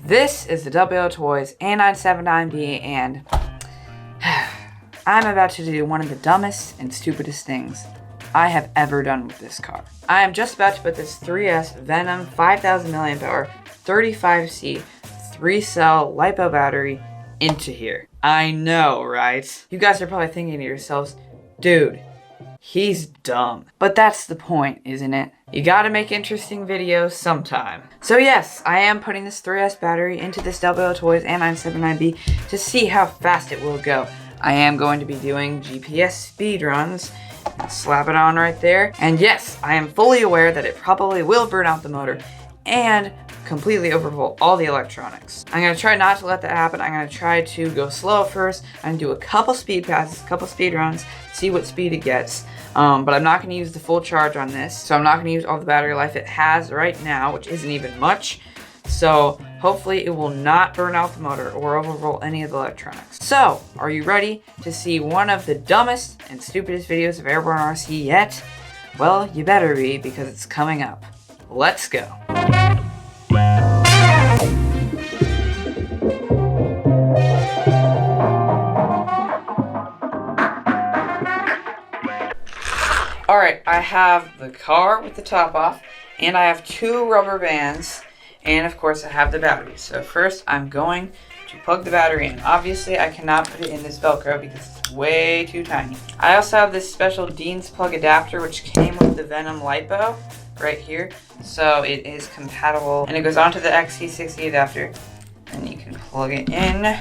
This is the WLToys a979b, and I'm about to do one of the dumbest and stupidest things I have ever done with this car. I am just about to put this 3S VENOM 5000 mAh 35C 3-cell LiPo battery into here. I know, right? You guys are probably thinking to yourselves, dude, he's dumb. But that's the point, isn't it? You gotta make interesting videos sometime. So yes, I am putting this 3S battery into this WLToys a979b to see how fast it will go. I am going to be doing GPS speed runs. Slap it on right there. And yes, I am fully aware that it probably will burn out the motor and completely overvolt all the electronics. I'm gonna try not to let that happen. I'm gonna try to go slow first. I'm gonna do a couple speed passes, a couple speed runs, see what speed it gets. But I'm not gonna use the full charge on this, so I'm not gonna use all the battery life it has right now, which isn't even much. So hopefully it will not burn out the motor or overvolt any of the electronics. So, are you ready to see one of the dumbest and stupidest videos of Airborne RC yet? Well, you better be, because it's coming up. Let's go. Alright, I have the car with the top off, and I have 2 rubber bands, and of course I have the battery. So first I'm going to plug the battery in. Obviously I cannot put it in this Velcro because it's way too tiny. I also have this special Dean's plug adapter which came with the VENOM LiPo right here. So it is compatible, and it goes onto the XT60 adapter, and you can plug it in.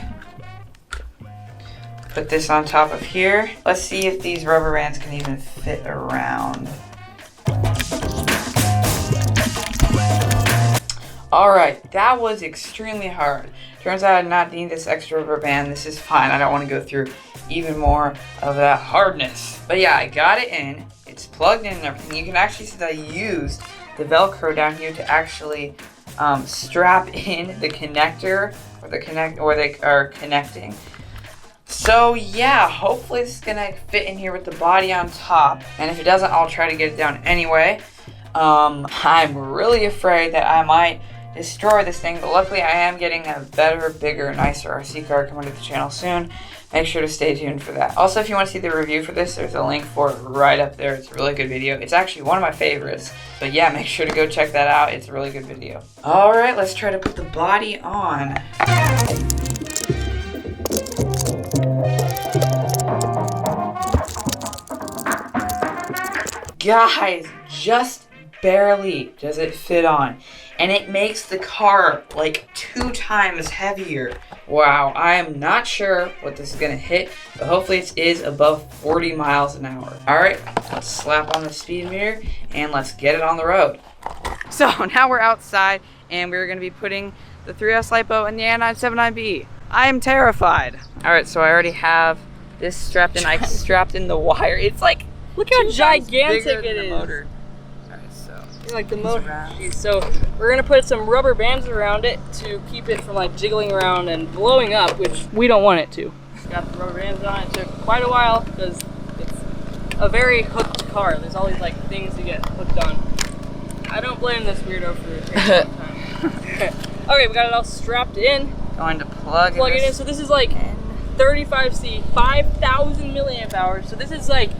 Put this on top of here. Let's see if these rubber bands can even fit around. Alright, that was extremely hard. Turns out I did not need this extra rubber band. This is fine. I don't want to go through even more of that hardness. But yeah, I got it in. It's plugged in and everything. You can actually see that I used the Velcro down here to actually strap in the connector or they are connecting. So yeah, hopefully this is gonna fit in here with the body on top. And if it doesn't, I'll try to get it down anyway. I'm really afraid that I might destroy this thing, but luckily I am getting a better, bigger, nicer RC car coming to the channel soon. Make sure to stay tuned for that. Also, if you want to see the review for this, there's a link for it right up there. It's a really good video. It's actually one of my favorites. But yeah, make sure to go check that out. It's a really good video. Alright, let's try to put the body on. Guys, just barely does it fit on, and it makes the car like 2 times heavier. Wow, I am not sure what this is gonna hit, but hopefully it is above 40 miles an hour. Alright, let's slap on the speed meter and let's get it on the road. So now we're outside and we're gonna be putting the 3S LiPo in the a979b. I am terrified. Alright, so I already have this strapped in. I strapped in the wire. It's like, look how gigantic it is. Motor. Alright, so like the motor. So we're gonna put some rubber bands around it to keep it from like jiggling around and blowing up, which we don't want it to. Got the rubber bands on. It took quite a while because it's a very hooked car. There's all these like things to get hooked on. I don't blame this weirdo for taking a long time. Okay, we got it all strapped in. Going to plug it in. So this is like 35C, 5000 milliamp hours. So this is like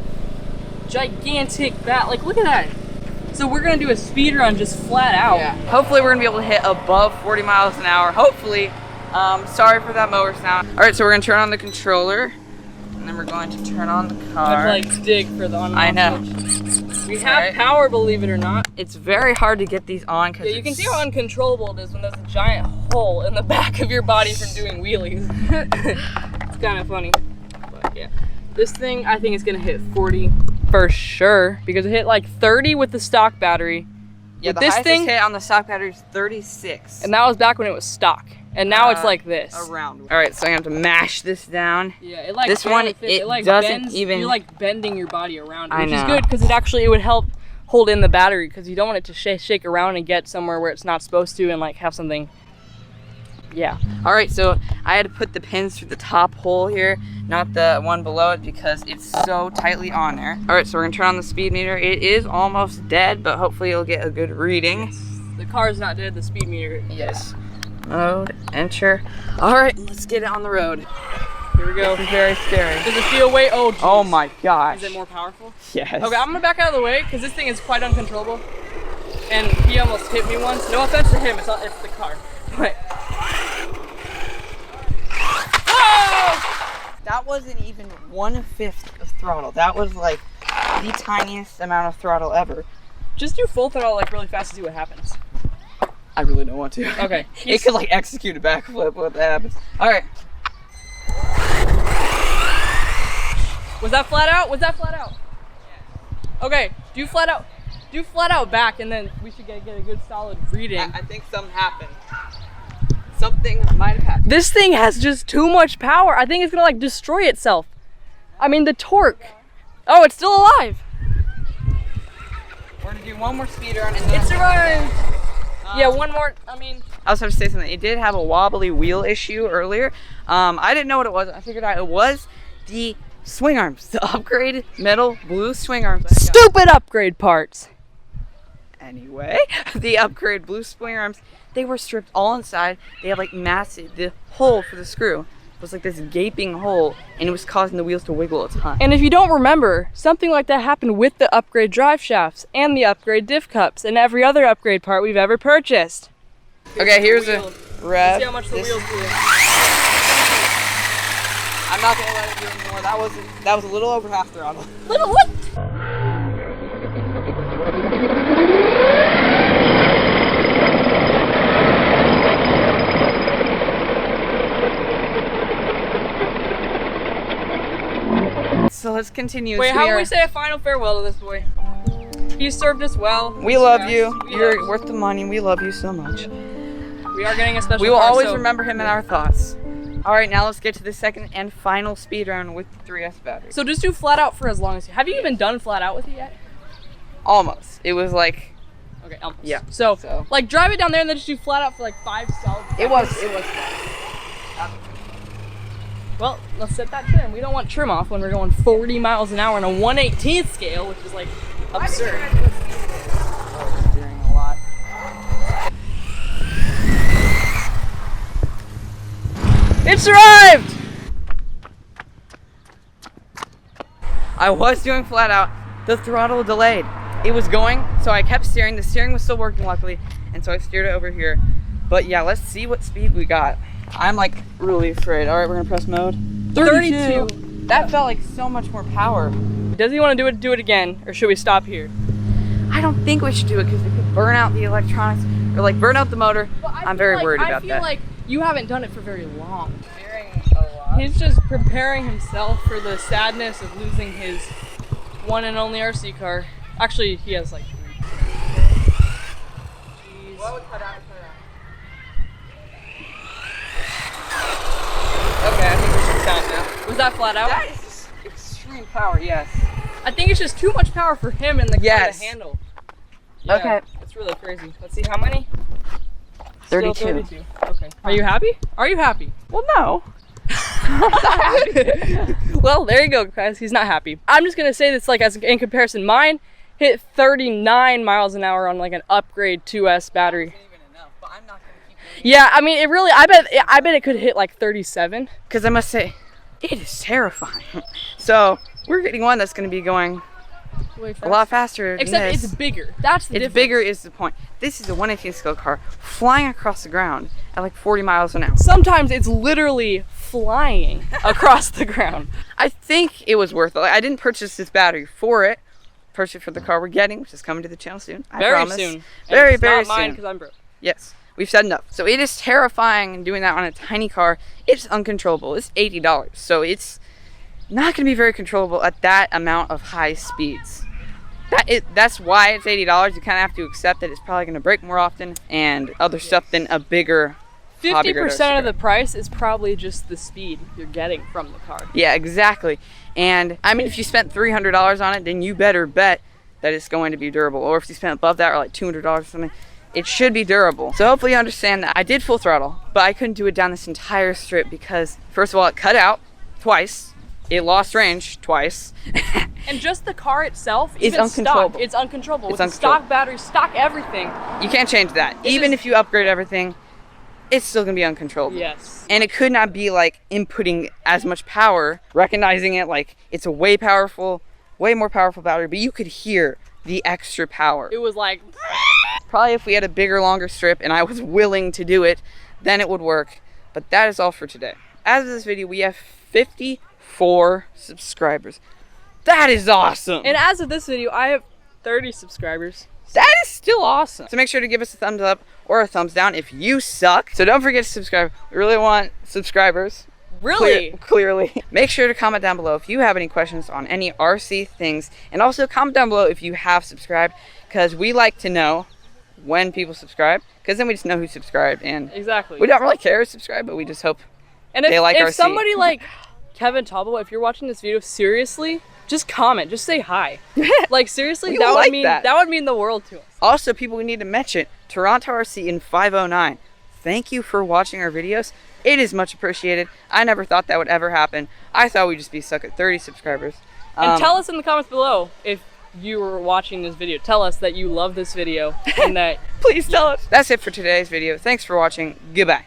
gigantic like look at that. So we're gonna do a speed run just flat out. Yeah. Hopefully we're gonna be able to hit above 40 miles an hour. Hopefully. Sorry for that mower sound. Alright, so we're gonna turn on the controller, and then we're going to turn on the car. I have to like dig for the on and off. I know. Switch. We have power, believe it or not. It's very hard to get these on because you can see how uncontrollable it is when there's a giant hole in the back of your body from doing wheelies. It's kind of funny. But yeah. This thing I think is gonna hit 40 for sure, because it hit like 30 with the stock battery. Yeah, but the highest hit on the stock battery is 36. And that was back when it was stock. And now it's like this. Around. Alright, so I have to mash this down. Yeah, it like this one, it like doesn't bends, even. You're like bending your body around it, which is good because it would help hold in the battery, because you don't want it to shake around and get somewhere where it's not supposed to and like have something. Yeah. Alright, so I had to put the pins through the top hole here, not the one below it, because it's so tightly on there. Alright, so we're gonna turn on the speed meter. It is almost dead, but hopefully it'll get a good reading. The car's not dead, the speed meter. Yes. Mode, enter. All right, let's get it on the road. Here we go. This is very scary. Does it feel way? Oh, geez. Oh my gosh. Is it more powerful? Yes. Okay, I'm gonna back out of the way because this thing is quite uncontrollable. And he almost hit me once. No offense to him, it's the car. But that wasn't even 1/5 of throttle. That was like the tiniest amount of throttle ever. just do full throttle like really fast to see what happens. I really don't want to. Okay. It could like execute a backflip when that happens. All right. Was that flat out? Was that flat out? Okay, do flat out. Do flat out back, and then we should get a good solid reading. I think something happened. Something might have happened. This thing has just too much power. I think it's gonna like destroy itself. I mean the torque. Oh, it's still alive. We're gonna do one more speed run and then It survived. Yeah, one more. I mean, I was going to say something. It did have a wobbly wheel issue earlier. I didn't know what it was. I figured out it was the swing arms, the upgraded metal blue swing arms. stupid upgrade parts. Anyway, the upgrade blue swing arms, they were stripped all inside. They had like massive, the hole for the screw was like this gaping hole, and it was causing the wheels to wiggle a ton. And if you don't remember, something like that happened with the upgrade drive shafts and the upgrade diff cups and every other upgrade part we've ever purchased. Okay, here's a rev. See how much the wheels do. I'm not gonna let it do anymore. That was a little over half throttle. Little what? So let's continue. Wait, how do we say a final farewell to this boy? He served us well. We love you. You're worth the money. We love you so much. We are getting a special We will car, always so remember him in our thoughts. All right, now let's get to the second and final speed round with the 3S battery. So just do flat out for as long as you. Have you even done flat out with it yet? Almost. It was like, Okay, almost. yeah. So like drive it down there and then just do flat out for like 5 solid seconds. It was. Well, let's set that trim. We don't want trim off when we're going 40 miles an hour on a 1/18th scale, which is like absurd. Oh, steering a lot. It survived! I was doing flat out. The throttle delayed. It was going, so I kept steering. The steering was still working, luckily, and so I steered it over here. But yeah, let's see what speed we got. I'm like really afraid. All right, we're gonna press mode. 32. That felt like so much more power. Does he want to do it again, or should we stop here? I don't think we should do it because it could burn out the electronics or like burn out the motor. I'm very worried about that. I feel like you haven't done it for very long. Steering a lot. He's just preparing himself for the sadness of losing his one and only RC car. Actually, he has like 3. Jeez. Well, cut out. Okay, I think we should stop now. Was that flat out? That is just extreme power, yes. I think it's just too much power for him and the car to handle. Yeah, Okay. It's really crazy. Let's see how many? 32. Still 32. Okay. Are you happy? Are you happy? Well, no. Well, there you go, guys. He's not happy. I'm just gonna say this, like, as in comparison, mine hit 39 miles an hour on like an upgrade 2S battery. But I'm not gonna keep Yeah, I mean, it really. I bet it could hit like 37. because I must say, it is terrifying. So we're getting one that's going to be going a lot faster than Except this. it's bigger. That's the It's difference. bigger is the point. This is a 1/18 scale car flying across the ground at like 40 miles an hour. Sometimes it's literally flying across the ground. I think it was worth it. I didn't purchase this battery for it. Purchased it for the car we're getting, which is coming to the channel soon. I Very promise. soon. Very, it's very not mine soon. because I'm broke. Yes, we've said enough. So it is terrifying doing that on a tiny car. It's uncontrollable. It's $80, so it's not going to be very controllable at that amount of high speeds. That's why it's $80. You kind of have to accept that it's probably going to break more often and other stuff than a bigger 50% of the price is probably just the speed you're getting from the car. Yeah, exactly. And I mean, if you spent $300 on it, then you better bet that it's going to be durable. Or if you spent above that, or like $200 or something, it should be durable. So hopefully you understand that I did full throttle, but I couldn't do it down this entire strip because, first of all, it cut out twice. It lost range twice. And just the car itself, It's even uncontrollable. stock, it's uncontrollable. It's With the stock battery, stock everything. You can't change that. This Even is- if you upgrade everything, it's still gonna be uncontrollable. Yes. And it could not be like inputting as much power, recognizing it like it's a way more powerful battery, but you could hear the extra power. It was like, Probably if we had a bigger, longer strip and I was willing to do it, then it would work. But that is all for today. As of this video, we have 54 subscribers. That is awesome. and as of this video, I have 30 subscribers. That is still awesome. So make sure to give us a thumbs up or a thumbs down if you suck. So don't forget to subscribe. We really want subscribers. Really? Clearly. Make sure to comment down below if you have any questions on any RC things. And also comment down below if you have subscribed, because we like to know when people subscribe, because then we just know who subscribed. And Exactly. we don't really care who subscribe, but we just hope And if, they like if RC. somebody like Kevin Tobble, if you're watching this video, seriously, just comment. Just say hi. Like, seriously, We that like would mean that. that would mean the world to us. Also, people we need to mention, Toronto RC in 509. Thank you for watching our videos. It is much appreciated. I never thought that would ever happen. I thought we'd just be stuck at 30 subscribers. And tell us in the comments below if you were watching this video. Tell us that you love this video and that Please tell us. That's it for today's video. Thanks for watching. Goodbye.